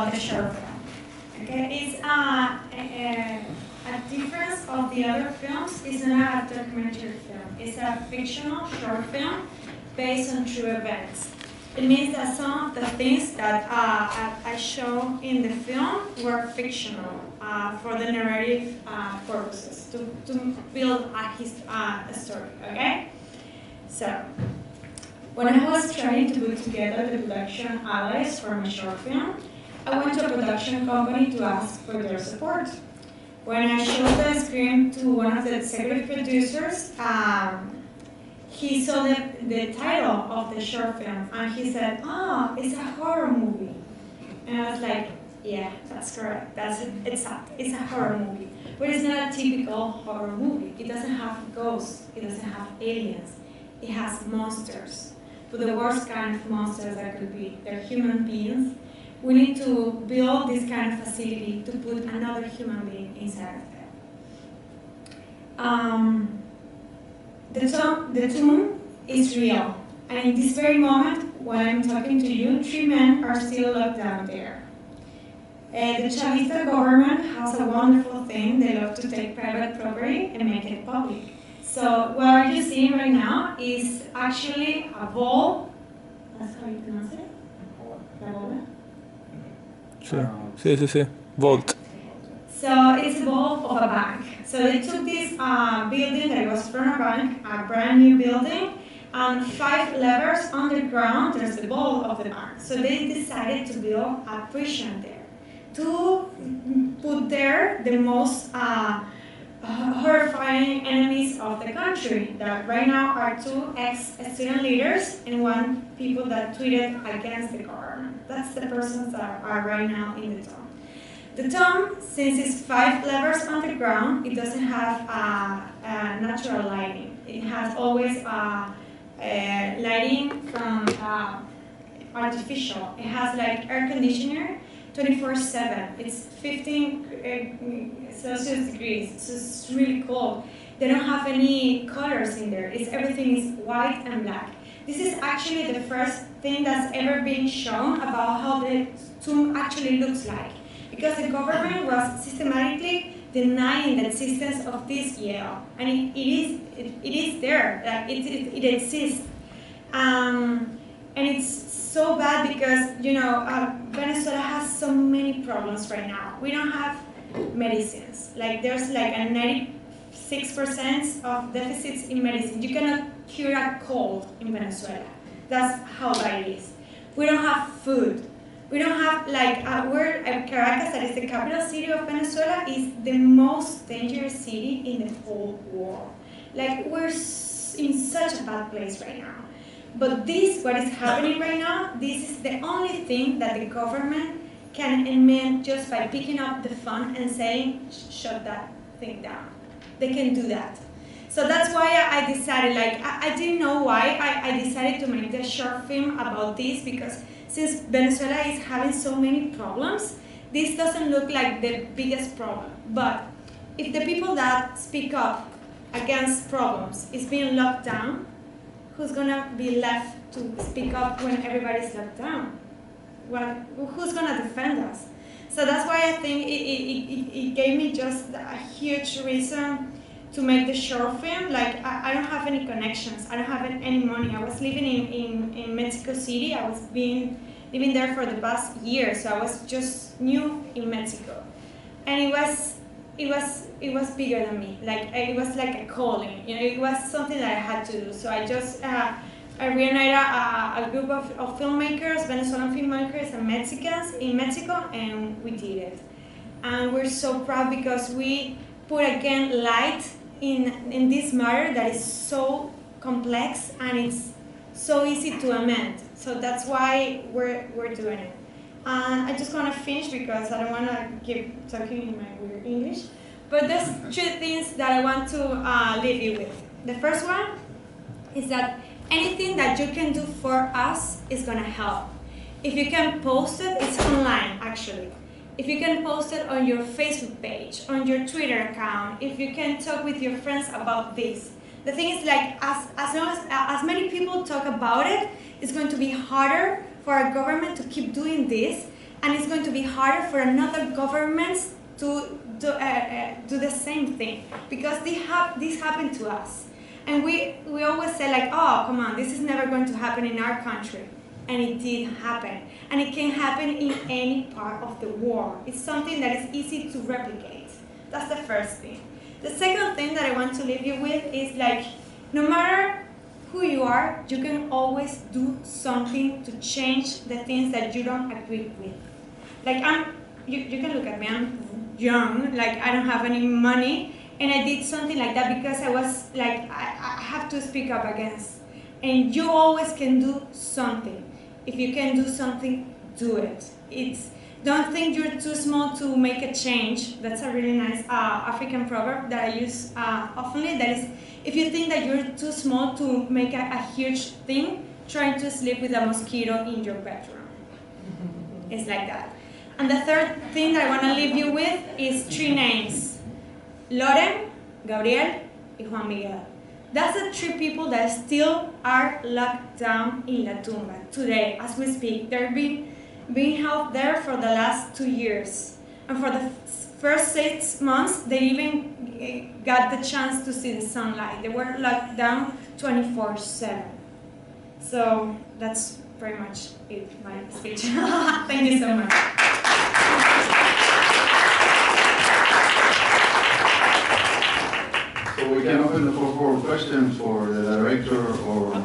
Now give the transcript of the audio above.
about the short film. Okay, it's a difference of the other films. It's not a documentary film. It's a fictional short film based on true events. It means that some of the things that I show in the film were fictional for the narrative purposes, to build a story, okay? So, when I was trying to put together the production allies for my short film, I went to a production company to ask for their support. When I showed the script to one of the executive producers, he saw the title of the short film, and he said, "Oh, it's a horror movie." And I was like, "Yeah, that's correct. It's a horror movie. But it's not a typical horror movie. It doesn't have ghosts. It doesn't have aliens. It has monsters. But the worst kind of monsters that could be. They're human beings. We need to build this kind of facility to put another human being inside of it." The tomb is real, and in this very moment, when I'm talking to you, 3 men are still locked down there. The Chavista government has a wonderful thing. They love to take private property and make it public. So what you're seeing right now is actually a ball. That's how you pronounce it? La bola? Sí. Vault. So it's a vault of a bank. So they took this building that was from a bank, a brand new building, and 5 levels underground, there's the vault of the bank. So they decided to build a prison there, to put there the most horrifying enemies of the country, that right now are 2 ex-student leaders and 1 people that tweeted against the government. That's the persons that are right now in the tomb. The tomb, since it's 5 levels underground, it doesn't have natural lighting. It has always lighting from artificial. It has like air conditioner 24/7. It's 15 Celsius degrees, so it's really cold. They don't have any colors in there. Everything is white and black. This is actually the first thing that's ever been shown about how the tomb actually looks like. Because the government was systematically denying the existence of this Yale, and it is there, like it exists, and it's so bad because Venezuela has so many problems right now. We don't have medicines. Like there's like a 96% of deficits in medicine. You cannot cure a cold in Venezuela. That's how bad it is. We don't have food. We don't have, like, Caracas, that is the capital city of Venezuela, is the most dangerous city in the whole world. Like, we're in such a bad place right now. But what is happening right now, this is the only thing that the government can amend just by picking up the phone and saying, shut that thing down. They can do that. So that's why I decided, like, I didn't know why I decided to make the short film about this, because since Venezuela is having so many problems, this doesn't look like the biggest problem. But if the people that speak up against problems is being locked down, who's gonna be left to speak up when everybody's locked down? Well, who's gonna defend us? So that's why I think it gave me just a huge reason to make the short film. Like, I don't have any connections. I don't have any money. I was living in Mexico City. I was living there for the past year, so I was just new in Mexico, and it was bigger than me. Like, it was like a calling. It was something that I had to do. So I just I reunited a group of filmmakers, Venezuelan filmmakers and Mexicans in Mexico, and we did it. And we're so proud because we put again light in this matter that is so complex and it's so easy to amend. So that's why we're doing it. And I just want to finish because I don't want to keep talking in my weird English. But there's 3 things that I want to leave you with. The first one is that anything that you can do for us is going to help. If you can post it, it's online actually. If you can post it on your Facebook page, on your Twitter account, if you can talk with your friends about this. The thing is, like, as many people talk about it, it's going to be harder for our government to keep doing this, and it's going to be harder for another governments to do the same thing, because this happened to us. And we always say like, oh, come on, this is never going to happen in our country. And it did happen. And it can happen in any part of the world. It's something that is easy to replicate. That's the first thing. The second thing that I want to leave you with is like, no matter who you are, you can always do something to change the things that you don't agree with. Like you can look at me, I'm young, like I don't have any money, and I did something like that because I was like, I have to speak up against. And you always can do something. If you can do something, do it. Don't think you're too small to make a change. That's a really nice African proverb that I use often. That is, if you think that you're too small to make a huge thing, try to sleep with a mosquito in your bedroom. It's like that. And the third thing that I want to leave you with is 3 names: Loren, Gabriel, and Juan Miguel. That's the 3 people that still are locked down in La Tumba today, as we speak. They're being held there for the last 2 years. And for the first 6 months, they even got the chance to see the sunlight. They were locked down 24/7. So that's pretty much it, my speech. Thank you so much. So we can open the floor for questions for the director or